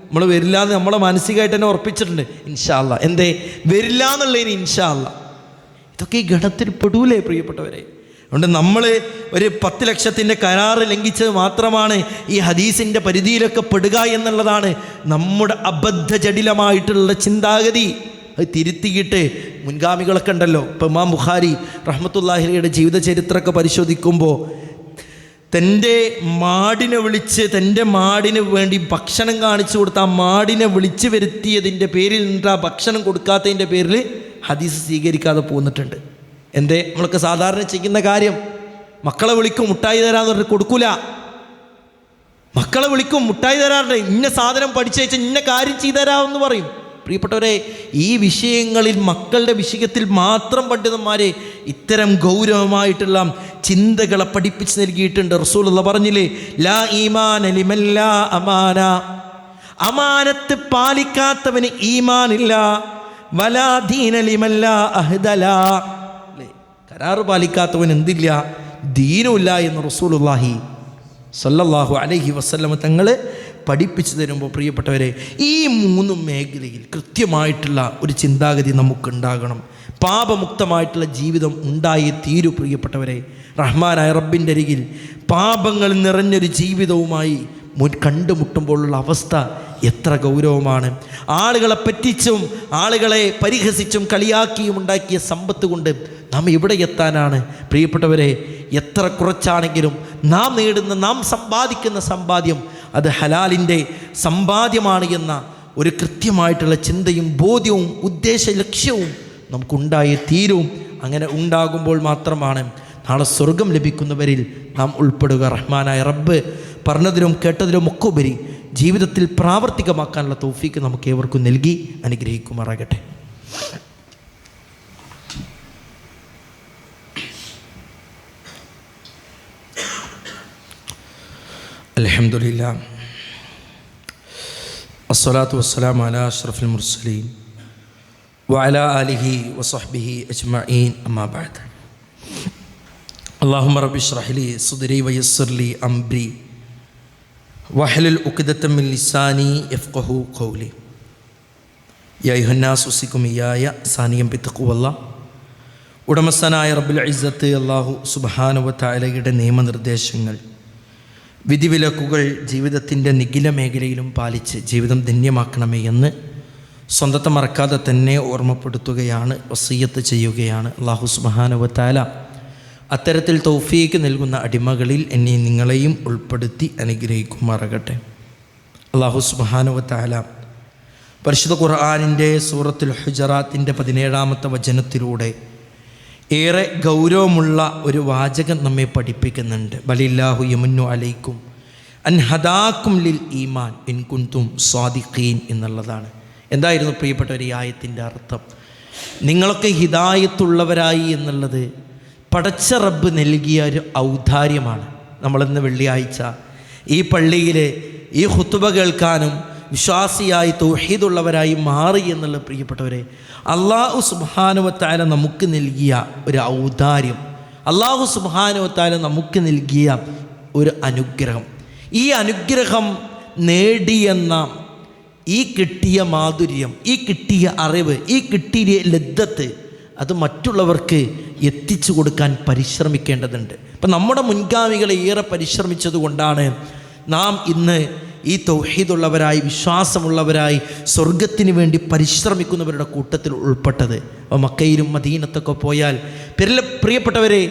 നമ്മൾ വരില്ല എന്ന് നമ്മളെ മാനസികമായിട്ട് തന്നെ ഉറപ്പിച്ചിട്ടുണ്ട്. ഇൻഷാ അല്ലാ, എന്തേ വരില്ല എന്നുള്ളതിന് ഇൻഷാ അല്ലാ. ഇതൊക്കെ ഈ ഗണത്തിൽ പെടൂലേ പ്രിയപ്പെട്ടവരെ? അതുകൊണ്ട് നമ്മൾ ഒരു 10 ലക്ഷത്തിൻ്റെ കരാറ് ലംഘിച്ചത് മാത്രമാണ് ഈ ഹദീസിൻ്റെ പരിധിയിലൊക്കെ പെടുക എന്നുള്ളതാണ് നമ്മുടെ അബദ്ധജടിലമായിട്ടുള്ള ചിന്താഗതി. അത് തിരുത്തിയിട്ട് മുൻഗാമികളൊക്കെ ഉണ്ടല്ലോ. ഇപ്പം ഇമാം ബുഖാരി റഹ്മത്തുള്ളാഹിയുടെ ജീവിത ചരിത്രമൊക്കെ പരിശോധിക്കുമ്പോൾ തൻ്റെ മാടിനെ വിളിച്ച്, തൻ്റെ മാടിന് വേണ്ടി ഭക്ഷണം കാണിച്ചു കൊടുത്ത ആ മാടിനെ വിളിച്ചു വരുത്തിയതിൻ്റെ പേരിൽ നിന്നിട്ട് ആ ഭക്ഷണം കൊടുക്കാത്തതിൻ്റെ പേരിൽ ഹദീസ് സ്വീകരിക്കാതെ പോന്നിട്ടുണ്ട്. എന്തേ? നമ്മളൊക്കെ സാധാരണ ചെയ്യുന്ന കാര്യം, മക്കളെ വിളിക്കും മുട്ടായി തരാന്ന് പറഞ്ഞിട്ട് കൊടുക്കൂല. മക്കളെ വിളിക്കും മുട്ടായി തരാറുണ്ട്, ഇന്ന സാധനം പഠിച്ചയച്ച് ഇന്ന കാര്യം ചെയ്തു തരാമെന്ന് പറയും. പ്രിയപ്പെട്ടവരെ, ഈ വിഷയങ്ങളിൽ മക്കളുടെ വിഷയത്തിൽ മാത്രം പണ്ഡിതന്മാരെ ഇത്തരം ഗൗരവമായിട്ടുള്ള ചിന്തകളെ പഠിപ്പിച്ച് നൽകിയിട്ടുണ്ട്. റസൂലുള്ളാഹി പറഞ്ഞില്ലേ, ലാ ഈമാന ലിമൻ ലാ അമാന, അമാനത്ത് പാലിക്കാത്തവന് ഈമാനില്ല, വലാ ദീന ലിമൻ ലാ അഹ്ദല, കരാറ് പാലിക്കാത്തവൻ എന്തില്ല, ദീനുമില്ല എന്ന് റസൂലുള്ളാഹി സ്വല്ലല്ലാഹു അലൈഹി വസല്ലം തങ്ങൾ പഠിപ്പിച്ചു തരുമ്പോൾ പ്രിയപ്പെട്ടവരെ, ഈ 3 മേഖലയിൽ കൃത്യമായിട്ടുള്ള ഒരു ചിന്താഗതി നമുക്കുണ്ടാകണം. പാപമുക്തമായിട്ടുള്ള ജീവിതം ഉണ്ടായേ തീരൂ പ്രിയപ്പെട്ടവരെ. റഹ്മാനായ റബ്ബിൻ്റെ അരികിൽ പാപങ്ങൾ നിറഞ്ഞൊരു ജീവിതവുമായി കണ്ടുമുട്ടുമ്പോഴുള്ള അവസ്ഥ എത്ര ഗൗരവമാണ്. ആളുകളെ പറ്റിച്ചും ആളുകളെ പരിഹസിച്ചും കളിയാക്കിയും ഉണ്ടാക്കിയ സമ്പത്ത് കൊണ്ട് നാം എവിടെ എത്താനാണ് പ്രിയപ്പെട്ടവരെ? എത്ര കുറച്ചാണെങ്കിലും നാം നേടുന്ന, നാം സമ്പാദിക്കുന്ന സമ്പാദ്യം അത് ഹലാലിൻ്റെ സമ്പാദ്യമാണ് എന്ന ഒരു കൃത്യമായിട്ടുള്ള ചിന്തയും ബോധ്യവും ഉദ്ദേശ ലക്ഷ്യവും നമുക്കുണ്ടായേ തീരും. അങ്ങനെ ഉണ്ടാകുമ്പോൾ മാത്രമാണ് നാളെ സ്വർഗം ലഭിക്കുന്നവരിൽ നാം ഉൾപ്പെടുക. റഹ്മാനായ റബ്ബ് പറഞ്ഞതിലും കേട്ടതിലും ഒക്കെ ഉപരി ജീവിതത്തിൽ പ്രാവർത്തികമാക്കാനുള്ള തൗഫീക്ക് നമുക്ക് ഏവർക്കും നൽകി അനുഗ്രഹിക്കുമാറാകട്ടെ. അൽഹംദുലില്ലാഹ് വസ്സലാത്തു വസ്സലാമു അലാ അഷ്റഫിൽ മുർസലീൻ വഅലാ ആലിഹി വസഹ്ബിഹി അജ്മഈൻ, അമ്മാ ബഅദ്. അല്ലാഹുമ്മ റബ്ബി ഇശ്റഹ് ലി സദ്രി വയസ്സിർ ലി അംരി വഹ്ലുൽ ഉഖ്ദത മിൻ ലിസാനി യഫ്ഖഹു ഖൗലി. യാ അയ്യുഹന്നാസ് ഉസിക്കും ഇയ്യായ സാനിയം ബിത്തഖ്വല്ലാഹ്. ഉടമസ്ഥനായ റബ്ബുൽ ഇസ്സത്ത് അല്ലാഹു സുബ്ഹാനഹു വ തആലയുടെ നിയമനിർദ്ദേശങ്ങൾ, വിധിവിലക്കുകൾ ജീവിതത്തിൻ്റെ നിഖില മേഖലയിലും പാലിച്ച് ജീവിതം ധന്യമാക്കണമേ എന്ന് സ്വന്തത്തെ മറക്കാതെ തന്നെ ഓർമ്മപ്പെടുത്തുകയാണ്, വസിയ്യത്ത് ചെയ്യുകയാണ്. അല്ലാഹു സുബ്ഹാനഹു വ തആല അത്തരത്തിൽ തൗഫീക്ക് നൽകുന്ന അടിമകളിൽ എന്നെ നിങ്ങളെയും ഉൾപ്പെടുത്തി അനുഗ്രഹിക്കുമാറാകട്ടെ. അല്ലാഹു സുബ്ഹാനഹു വ തആല പരിശുദ്ധ ഖുർആനിൻ്റെ സൂറത്തുൽ ഹുജറാത്തിൻ്റെ 17-ാമത്തെ വചനത്തിലൂടെ ഏറെ ഗൗരവമുള്ള ഒരു വാചകം നമ്മെ പഠിപ്പിക്കുന്നുണ്ട്. ബലില്ലാഹു യമുന്നു അലൈക്കും അൻ ഹദാക്കും ലിൽ ഈമാൻ ഇൻ കുൻതും സ്വാദിഖീൻ എന്നുള്ളതാണ്. എന്തായിരുന്നു പ്രിയപ്പെട്ടവർ ഈ ആയത്തിൻ്റെ അർത്ഥം? നിങ്ങളൊക്കെ ഹിദായത്തുള്ളവരായി എന്നുള്ളത് പടച്ച റബ്ബ് നൽകിയ ഒരു ഔദാര്യമാണ്. നമ്മളിന്ന് വെള്ളിയാഴ്ച ഈ പള്ളിയിൽ ഈ ഖുതുബ കേൾക്കാനും വിശ്വാസിയായി തൗഹീദുള്ളവരായി മാറി എന്നുള്ള പ്രിയപ്പെട്ടവരെ, അല്ലാഹു സുബ്ഹാനഹു വ തആല നമുക്ക് നൽകിയ ഒരു ഔദാര്യം, അല്ലാഹു സുബ്ഹാനഹു വ തആല നമുക്ക് നൽകിയ ഒരു അനുഗ്രഹം. ഈ അനുഗ്രഹം നേടിയെന്ന ഈ കിട്ടിയ മാധുര്യം, ഈ കിട്ടിയ അറിവ്, ഈ കിട്ടിയ ലദ്ദത്ത് അത് മറ്റുള്ളവർക്ക് എത്തിച്ചു കൊടുക്കാൻ പരിശ്രമിക്കേണ്ടതുണ്ട്. ഇപ്പം നമ്മുടെ മുൻഗാമികളെ ഏറെ പരിശ്രമിച്ചത് കൊണ്ടാണ് നാം ഇന്ന് ഈ തൗഹീദുള്ളവരായി, വിശ്വാസമുള്ളവരായി, സ്വർഗത്തിന് വേണ്ടി പരിശ്രമിക്കുന്നവരുടെ കൂട്ടത്തിൽ ഉൾപ്പെട്ടത്. അപ്പോൾ മക്കയിലും മദീനത്തൊക്കെ പോയാൽ പ്രിയപ്പെട്ടവരെ,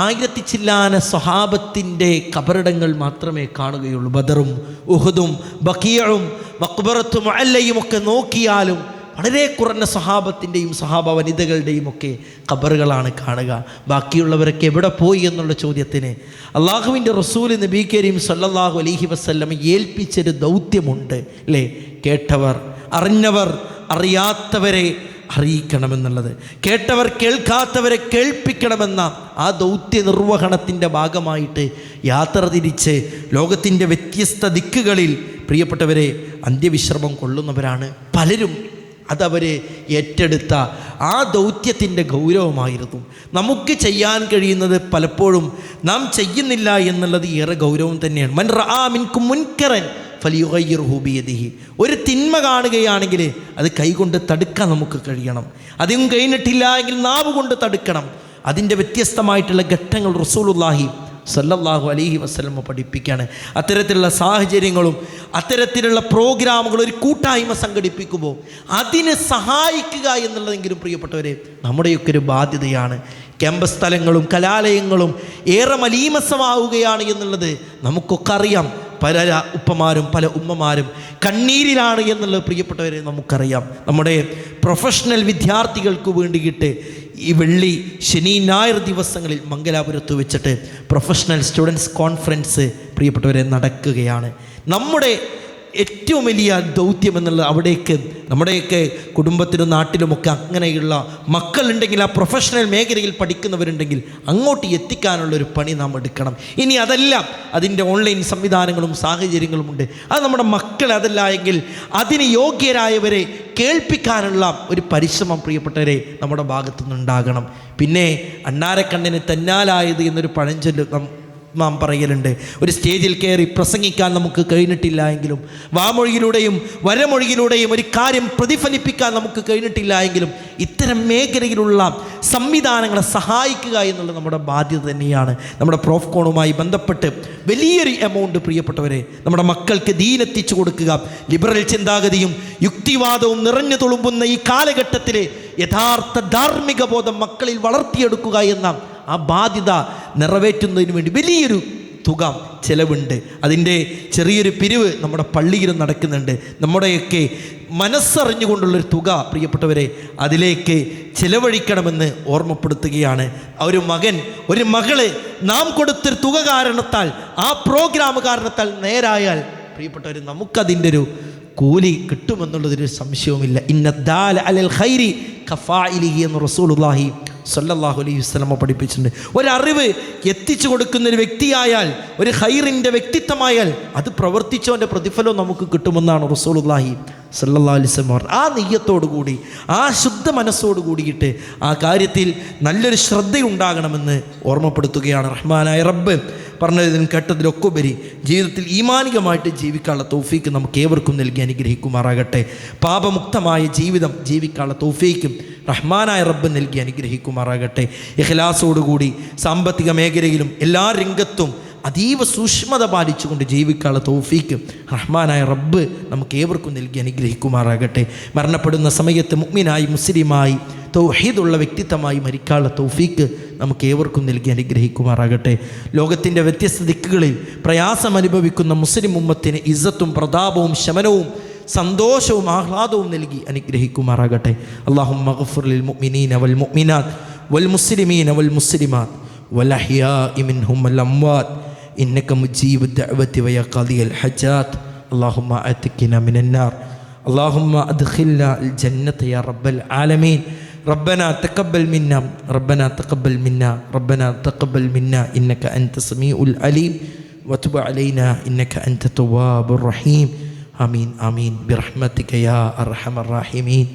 1000 ചില്ലാന സ്വഹാബത്തിൻ്റെ കബറിടങ്ങൾ മാത്രമേ കാണുകയുള്ളൂ. ബദറും ഉഹുദും ബഖീഉം മഖ്ബറത്തും മുഅല്ലയും ഒക്കെ നോക്കിയാലും വളരെ കുറഞ്ഞ സ്വഹാബത്തിൻ്റെയും സ്വഹാബ വനിതകളുടെയും ഒക്കെ ഖബറുകളാണ് കാണുക. ബാക്കിയുള്ളവരൊക്കെ എവിടെ പോയി എന്നുള്ള ചോദ്യത്തിന് അള്ളാഹുവിൻ്റെ റസൂൽ നബി കരീം സല്ലല്ലാഹു അലൈഹി വസല്ലം ഏൽപ്പിച്ചൊരു ദൗത്യമുണ്ട് അല്ലേ? കേട്ടവർ, അറിഞ്ഞവർ, അറിയാത്തവരെ അറിയിക്കണമെന്നുള്ളത്, കേട്ടവർ കേൾക്കാത്തവരെ കേൾപ്പിക്കണമെന്ന ആ ദൗത്യ നിർവഹണത്തിൻ്റെ ഭാഗമായിട്ട് യാത്ര തിരിച്ച് ലോകത്തിൻ്റെ വ്യത്യസ്ത ദിക്കുകളിൽ പ്രിയപ്പെട്ടവരെ അന്ത്യവിശ്രമം കൊള്ളുന്നവരാണ് പലരും. അതവർ ഏറ്റെടുത്ത ആ ദൗത്യത്തിൻ്റെ ഗൗരവമായിരുന്നു. നമുക്ക് ചെയ്യാൻ കഴിയുന്നത് പലപ്പോഴും നാം ചെയ്യുന്നില്ല എന്നുള്ളത് ഏറെ ഗൗരവം തന്നെയാണ്. മൻ റആ മിൻകും മുൻകറൻ ഫലിയുഗയ്യിർഹു ബിയദിഹി. ഒരു തിന്മ കാണുകയാണെങ്കിൽ അത് കൈകൊണ്ട് തടുക്കാൻ നമുക്ക് കഴിയണം. അതും കഴിഞ്ഞിട്ടില്ല എങ്കിൽ നാവ് കൊണ്ട് തടുക്കണം. അതിൻ്റെ വ്യത്യസ്തമായിട്ടുള്ള ഘട്ടങ്ങൾ റസൂലുള്ളാഹി സല്ലല്ലാഹു അലൈഹി വസല്ലം പഠിപ്പിക്കുകയാണ്. അത്തരത്തിലുള്ള സാഹചര്യങ്ങളും അത്തരത്തിലുള്ള പ്രോഗ്രാമുകളും ഒരു കൂട്ടായ്മ സംഘടിപ്പിക്കുമ്പോൾ അതിന് സഹായിക്കുക എന്നുള്ളതെങ്കിലും പ്രിയപ്പെട്ടവരെ നമ്മുടെയൊക്കെ ഒരു ബാധ്യതയാണ്. ക്യാമ്പസ് സ്ഥലങ്ങളും കലാലയങ്ങളും ഏറെ മലീമസമാവുകയാണ് എന്നുള്ളത് നമുക്കൊക്കെ അറിയാം. പല ഉപ്പമാരും പല ഉമ്മമാരും കണ്ണീരിലാണ് എന്നുള്ളത് പ്രിയപ്പെട്ടവരെ നമുക്കറിയാം. നമ്മുടെ പ്രൊഫഷണൽ വിദ്യാർത്ഥികൾക്ക് വേണ്ടിയിട്ട് ഈ വെള്ളി, ശനി, ഞായർ ദിവസങ്ങളിൽ മംഗലാപുരത്ത് വെച്ചിട്ട് പ്രൊഫഷണൽ സ്റ്റുഡൻസ് കോൺഫറൻസ് പ്രിയപ്പെട്ടവരെ നടക്കുകയാണ്. നമ്മുടെ ഏറ്റവും വലിയ ദൗത്യം എന്നുള്ളത് അവിടേക്ക് നമ്മുടെയൊക്കെ കുടുംബത്തിലും നാട്ടിലുമൊക്കെ അങ്ങനെയുള്ള മക്കളുണ്ടെങ്കിൽ, ആ പ്രൊഫഷണൽ മേഖലയിൽ പഠിക്കുന്നവരുണ്ടെങ്കിൽ അങ്ങോട്ട് എത്തിക്കാനുള്ളൊരു പണി നാം എടുക്കണം. ഇനി അതല്ല, അതിൻ്റെ ഓൺലൈൻ സംവിധാനങ്ങളും സാഹചര്യങ്ങളുമുണ്ട്. അത് നമ്മുടെ മക്കൾ അതല്ല എങ്കിൽ അതിന് യോഗ്യരായവരെ കേൾപ്പിക്കാനുള്ള ഒരു പരിശ്രമം പ്രിയപ്പെട്ടവരെ നമ്മുടെ ഭാഗത്തുനിന്നുണ്ടാകണം. പിന്നെ അണ്ണാരക്കണ്ണിന് തന്നാലായത് എന്നൊരു പഴഞ്ചൊല്ല് നാം പറയലുണ്ട്. ഒരു സ്റ്റേജിൽ കയറി പ്രസംഗിക്കാൻ നമുക്ക് കഴിഞ്ഞിട്ടില്ല എങ്കിലും, വാമൊഴിയിലൂടെയും വരമൊഴിയിലൂടെയും ഒരു കാര്യം പ്രതിഫലിപ്പിക്കാൻ നമുക്ക് കഴിഞ്ഞിട്ടില്ല എങ്കിലും, ഇത്തരം മേഖലയിലുള്ള സംവിധാനങ്ങളെ സഹായിക്കുക എന്നുള്ളത് നമ്മുടെ ബാധ്യത തന്നെയാണ്. നമ്മുടെ പ്രോഫ്കോണുമായി ബന്ധപ്പെട്ട് വലിയൊരു എമൗണ്ട് പ്രിയപ്പെട്ടവരെ നമ്മുടെ മക്കൾക്ക് ദീനെത്തിച്ചു കൊടുക്കുക. ലിബറൽ ചിന്താഗതിയും യുക്തിവാദവും നിറഞ്ഞു തുളുമ്പുന്ന ഈ കാലഘട്ടത്തിൽ യഥാർത്ഥ ധാർമ്മിക ബോധം മക്കളിൽ വളർത്തിയെടുക്കുക എന്ന ആ ബാധ്യത നിറവേറ്റുന്നതിന് വേണ്ടി വലിയൊരു തുക ചിലവുണ്ട്. അതിൻ്റെ ചെറിയൊരു പിരിവ് നമ്മുടെ പള്ളിയിലും നടക്കുന്നുണ്ട്. നമ്മുടെയൊക്കെ മനസ്സറിഞ്ഞുകൊണ്ടുള്ളൊരു തുക പ്രിയപ്പെട്ടവരെ അതിലേക്ക് ചിലവഴിക്കണമെന്ന് ഓർമ്മപ്പെടുത്തുകയാണ്. ഒരു മകൻ, ഒരു മകള് നാം കൊടുത്തൊരു തുക കാരണത്താൽ, ആ പ്രോഗ്രാം കാരണത്താൽ നേരായാൽ പ്രിയപ്പെട്ടവർ നമുക്കതിൻ്റെ ഒരു കൂലി കിട്ടുമെന്നുള്ളതൊരു സംശയവുമില്ല. ഇന്നദ്ദാല അലൽ ഖൈരി കഫാഇലിഹി എന്ന് റസൂലുള്ളാഹി സ്വല്ലല്ലാഹു അലൈഹി വസല്ലം പഠിപ്പിച്ചിട്ടുണ്ട്. ഒരറിവ് എത്തിച്ചു കൊടുക്കുന്ന ഒരു വ്യക്തിയായാൽ, ഒരു ഖൈറിൻ്റെ വ്യക്തിത്വമായാൽ അത് പ്രവർത്തിച്ചവൻ്റെ പ്രതിഫലവും നമുക്ക് കിട്ടുമെന്നാണ് റസൂലുള്ളാഹി സ്വല്ലല്ലാഹു അലൈഹി വസല്ലം പറഞ്ഞത്. ആ നെയ്യത്തോടു കൂടി, ആ ശുദ്ധ മനസ്സോട് കൂടിയിട്ട് ആ കാര്യത്തിൽ നല്ലൊരു ശ്രദ്ധയുണ്ടാകണമെന്ന് ഓർമ്മപ്പെടുത്തുകയാണ്. റഹ്മാനായ റബ്ബ് പറഞ്ഞതിനും കേട്ടതിലൊക്കെ ഉപരി ജീവിതത്തിൽ ഈമാനികമായിട്ട് ജീവിക്കാനുള്ള തൗഫീക്ക് നമുക്ക് ഏവർക്കും നൽകി അനുഗ്രഹിക്കുമാറാകട്ടെ. പാപമുക്തമായ ജീവിതം ജീവിക്കാനുള്ള തൗഫീക്കും റഹ്മാനായ റബ്ബ് നൽകി അനുഗ്രഹിക്കുമാറാകട്ടെ. ഇഖ്ലാസോടുകൂടി സാമ്പത്തിക മേഖലയിലും എല്ലാ രംഗത്തും അതീവ സൂക്ഷ്മത പാലിച്ചുകൊണ്ട് ജീവിക്കാനുള്ള തൗഫീക്ക് റഹ്മാനായ റബ്ബ് നമുക്ക് ഏവർക്കും നൽകി അനുഗ്രഹിക്കുമാറാകട്ടെ. മരണപ്പെടുന്ന സമയത്ത് മുഅ്മിനായി മുസ്ലിമായി തൗഹീദുള്ള വ്യക്തിത്വമായി മരിക്കാനുള്ള തൗഫീക്ക് നമുക്ക് ഏവർക്കും നൽകി അനുഗ്രഹിക്കുമാറാകട്ടെ. ലോകത്തിൻ്റെ വ്യത്യസ്ത ദിക്കുകളിൽ പ്രയാസം അനുഭവിക്കുന്ന മുസ്ലിം ഉമ്മത്തിന് ഇസ്സത്തും പ്രതാപവും ശമനവും സന്തോഷവും ആഹ്ലാദവും നൽകി അനുഗ്രഹിക്കുമാറാകട്ടെ. അല്ലാഹുമ്മ ഗ്ഫിർ ലിൽ മുഅ്മിനീന വൽ മുഅ്മിനാത്ത് വൽ മുസ്ലിമീന വൽ മുസ്ലിമാത്ത് വൽ അഹ്യാഇ മിൻഹും വൽ അംവാത്ത് ഇന്നക മുജീബു ദഅവതി വയ ഖാദിയൽ ഹജാത്ത്. അല്ലാഹുമ്മ അത്ഖിനാ മിനൻ നാർ. അല്ലാഹുമ്മ അദ്ഖിൽനാ അൽ ജന്നത യാ റബ്ബൽ ആലമീൻ. ربنا تقبل منا ربنا تقبل منا ربنا تقبل منا إنك أنت السميع العليم وتب علينا إنك أنت التواب الرحيم. آمين آمين برحمتك يا أرحم الراحمين.